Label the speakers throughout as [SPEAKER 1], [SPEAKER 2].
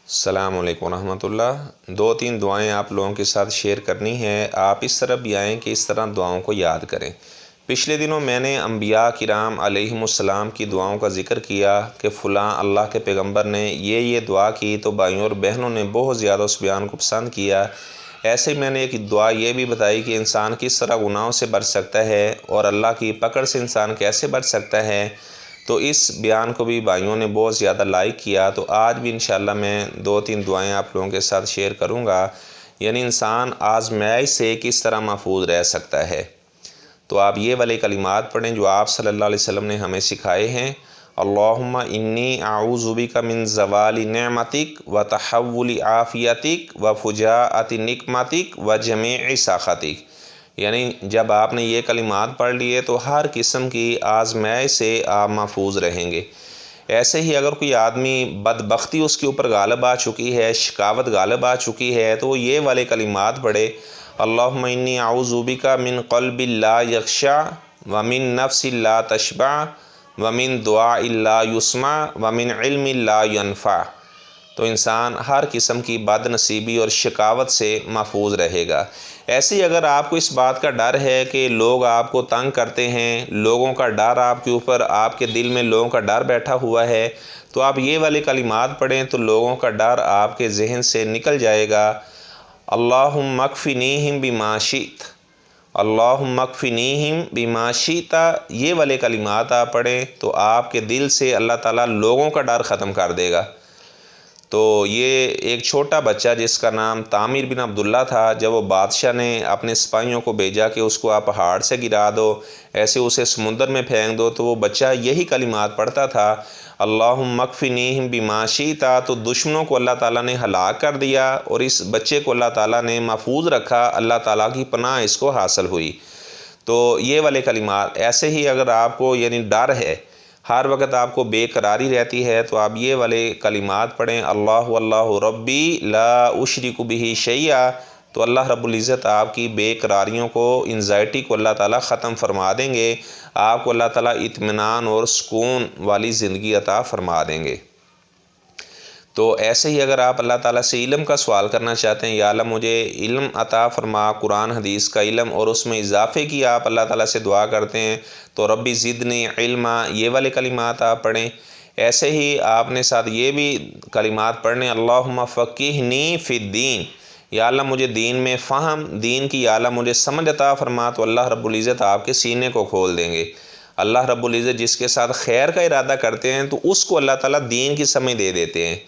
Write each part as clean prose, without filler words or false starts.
[SPEAKER 1] अस्सलाम वालेकुम रहमतुल्लाह। दो तीन दुआएं आप लोगों के साथ शेयर करनी है। आप इस तरह भी आएँ कि इस तरह दुआओं को याद करें। पिछले दिनों मैंने अम्बिया किराम अलैहिमुस्सलाम की दुआओं का ज़िक्र किया कि फ़लाँ अल्लाह के पैगंबर ने ये दुआ की, तो भाइयों और बहनों ने बहुत ज़्यादा उस बयान को पसंद किया। ऐसे ही मैंने एक दुआ ये भी बताई कि इंसान किस तरह गुनाहों से बच सकता है और अल्लाह की पकड़ से इंसान कैसे बच सकता है। तो इस बयान को भी भाइयों ने बहुत ज़्यादा लाइक किया। तो आज भी इंशाल्लाह मैं दो तीन दुआएं आप लोगों के साथ शेयर करूंगा, यानी इंसान आज़माइश से किस तरह महफूज रह सकता है। तो आप ये वाले कलिमात पढ़ें जो आप सल्लल्लाहु अलैहि वसल्लम ने हमें सिखाए हैं। अल्लाहुम्मा इन्नी आऊज़ु बिका मिन ज़वाली नेमतिक व तहव्वुली आफ़ियतिक व फुजाअति निकमतिक व जमीइ साख़तिक। यानी जब आपने ये कलिमात पढ़ लिए तो हर किस्म की आज़माइश से आप महफूज रहेंगे। ऐसे ही अगर कोई आदमी बदबख्ती उसके ऊपर गालिब आ चुकी है, शिकावत गालिब आ चुकी है, तो ये वाले कलिमात पढ़े। अल्लाहुम्मा इन्नी आऊज़ु बिका मिन क़ल्बिन ला यख़्शा व मिन नफ्सिन ला तशबा व मिन दुआइन ला युस्मा व मिन इल्मिन ला यनफ़ा। तो इंसान हर किस्म की बदनसीबी और शिकावत से महफूज रहेगा। ऐसे ही अगर आपको इस बात का डर है कि लोग आपको तंग करते हैं, लोगों का डर आपके ऊपर, आपके दिल में लोगों का डर बैठा हुआ है, तो आप ये वाले कलिमात पढ़ें तो लोगों का डर आपके जहन से निकल जाएगा। अल्लाहुम्मा अक्फ़िनीहिम बिमा शित, अल्लाहुम्मा अक्फ़िनीहिम बिमा शिता। ये वाले कलिमात आप पढ़ें तो आपके दिल से अल्लाह ताला लोगों का डर ख़त्म कर देगा। तो ये एक छोटा बच्चा जिसका नाम तामिर बिन अब्दुल्ला था, जब वो बादशाह ने अपने सिपाहियों को भेजा कि उसको आप पहाड़ से गिरा दो, ऐसे उसे समुंदर में फेंक दो, तो वो बच्चा यही कलिमात पढ़ता था, अल्लाहुम्मा अक्फ़िनीहिम बिमा शिता। तो दुश्मनों को अल्लाह ताला ने हलाक कर दिया और इस बच्चे को अल्लाह ताला ने महफूज रखा, अल्लाह ताला की पनाह इसको हासिल हुई। तो ये वाले कलिमात। ऐसे ही अगर आपको यानी डर है, हर वक्त आपको बेकरारी रहती है, तो आप ये वाले कलिमात पढ़ें। अल्लाहु अल्लाहु रब्बी ला उशरिकु बिही शैया। तो अल्लाह रब्बुल इज़्ज़त आपकी बेकरारियों को, एंजाइटी को अल्लाह ताला ख़त्म फरमा देंगे। आपको अल्लाह ताला इत्मीनान और सुकून वाली ज़िंदगी अता फरमा देंगे। तो ऐसे ही अगर आप अल्लाह ताला से इल्म का सवाल करना चाहते हैं, या अल्लाह मुझे इल्म अता फरमा, कुरान हदीस का इल्म और उसमें इजाफ़े की आप अल्लाह ताला से दुआ करते हैं, तो रब्बी ज़िदनी इल्मा, ये वाले कलिमात आप पढ़ें। ऐसे ही आपने साथ ये भी कलिमात पढ़ने, अल्लाहुम्मा फ़क़िहनी फ़िद्दीन, या अल्लाह मुझे दीन में फ़हम, दीन की या अल्लाह मुझे समझ अता फरमा। तो अल्लाह रब्बुल इज़्ज़त आपके सीने को खोल देंगे। अल्लाह रब्बुल इज़्ज़त जिसके साथ खैर का इरादा करते हैं तो उसको अल्लाह ताला दीन की समझ दे देते हैं।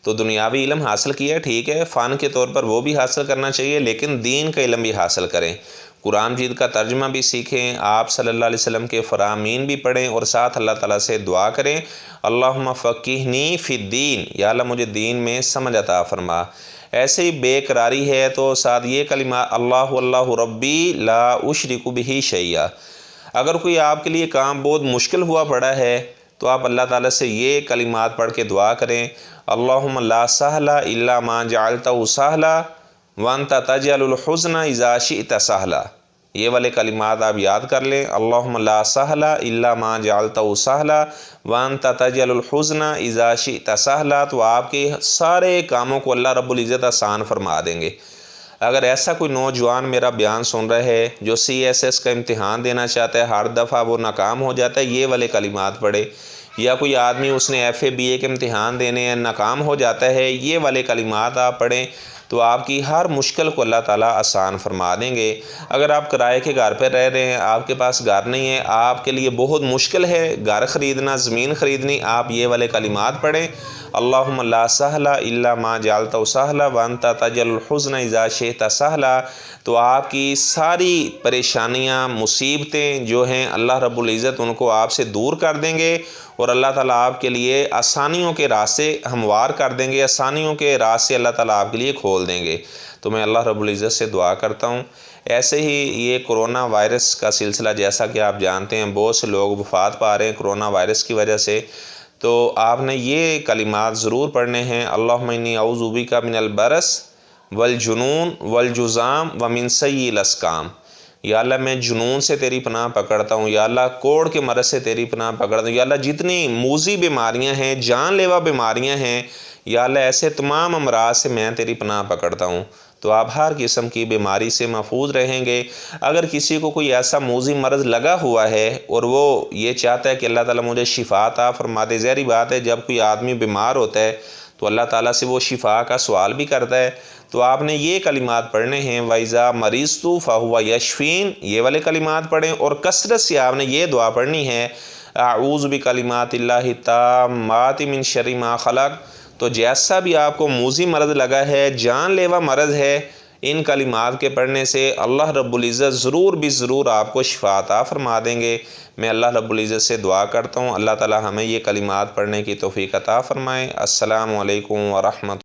[SPEAKER 1] तो दुनियावी इल्म हासिल किया ठीक है, फ़न के तौर पर वो भी हासिल करना चाहिए, लेकिन दीन का इल्म भी हासिल करें। कुरान मजीद का तर्जुमा भी सीखें, आप सल्लल्लाहु अलैहि वसल्लम के फ़रामीन भी पढ़ें और साथ अल्लाह ताला से दुआ करें, अल्लाहुम्मा फ़क़िहनी फ़िद्दीन, या अल्लाह मुझे दीन में समझ अता फरमा। ऐसे ही बेकरारी है तो साथ ये कलिमा, अल्लाहु अल्लाहु रब्बी ला उशरिकु बिही शैया। अगर कोई आपके लिए काम बहुत मुश्किल हुआ पड़ा है, तो आप अल्लाह ताला से ये कलिमात पढ़ के दुआ करें, अल्लाहुम्मा ला सहला इल्ला मा जअलतहु सहला व अंत तजअलुल हुज़्न इज़ा शिअत सहला। ये वाले कलिमात आप याद कर लें, अल्लाहुम्मा ला सहला इल्ला मा जअलतहु सहला व अंत तजअलुल हुज़्न इज़ा शिअत सहला। तो आपके सारे कामों को अल्लाह रब्बुल इज़्ज़त आसान फरमा देंगे। अगर ऐसा कोई नौजवान मेरा बयान सुन रहा है जो CSS का इम्तिहान देना चाहता है, हर दफ़ा वो नाकाम हो जाता है, ये वाले कलिमात पढ़े। या कोई आदमी उसने FA BA के इम्तिहान देने हैं, नाकाम हो जाता है, ये वाले कलिमात आप पढ़ें तो आपकी हर मुश्किल को अल्लाह ताला आसान फरमा देंगे। अगर आप किराए के घर पर रह रहे हैं, आपके पास घर नहीं है, आपके लिए बहुत मुश्किल है घर ख़रीदना, ज़मीन ख़रीदनी, आप ये वाले कलिमात पढ़ें, अल्लाहुम्मा ला सहला इल्ला मा जअलतहु सहला व अंत तजअलुल हुज़्न इज़ा शिअत सहला। तो आपकी सारी परेशानियां, मुसीबतें जो हैं, अल्लाह रब्बुल इज़्ज़त उनको आपसे दूर कर देंगे और अल्लाह ताला आपके लिए आसानियों के रास्ते हमवार कर देंगे, आसानियों के रास्ते अल्लाह ताला आपके लिए खोल देंगे। तो मैं अल्लाह रब्बुल इज़्ज़त से दुआ करता हूँ। ऐसे ही ये कोरोना वायरस का सिलसिला, जैसा कि आप जानते हैं, बहुत से लोग वफ़ात पा रहे हैं कोरोना वायरस की वजह से। तो आपने ये कलिमात ज़रूर पढ़ने हैं, अल्लाहुम्मा इन्नी अऊज़ु बिका मिनल बरस वल जुनून वल जुज़ाम व मिन सय्यिल अस्क़ाम। या अल्लाह मैं जुनून से तेरी पनाह पकड़ता हूँ, या अल्लाह कोढ़ के मरज़ से तेरी पनाह पकड़ता हूँ, या अल्लाह जितनी मूजी बीमारियाँ हैं, जानलेवा बीमारियाँ हैं, या अल्लाह ऐसे तमाम अमराज से मैं तेरी पनाह पकड़ता हूँ। तो आप हर किस्म की बीमारी से महफूज रहेंगे। अगर किसी को कोई ऐसा मूजी मर्ज़ लगा हुआ है और वो ये चाहता है कि अल्लाह ताला मुझे शिफा अता फरमा दे, ज़ाहिर बात है जब कोई आदमी बीमार होता है तो अल्लाह ताला से वो शिफा का सवाल भी करता है। तो आपने ये कलिमात पढ़ने हैं, वाइज़ा मरीज़तु फ़हुवा यशफ़ीन, ये वाले कलिमात पढ़ें। और कसरत से आपने ये दुआ पढ़नी है, अऊज़ु बिकलिमातिल्लाहि ताम्माति मिन शर्रि मा खलक़। तो जैसा भी आपको मूजी मर्ज़ लगा है, जानलेवा मर्ज़ है, इन कलिमात के पढ़ने से अल्लाह रब्बुल इज़्ज़त ज़रूर भी ज़रूर आपको शिफा अता फरमा देंगे। मैं अल्लाह रब्बुल इज़्ज़त से दुआ करता हूँ अल्लाह ताला हमें ये कलिमात पढ़ने की तौफ़ीक़ अता फ़रमाए। अस्सलामु अलैकुम व रहमतुल्लाह।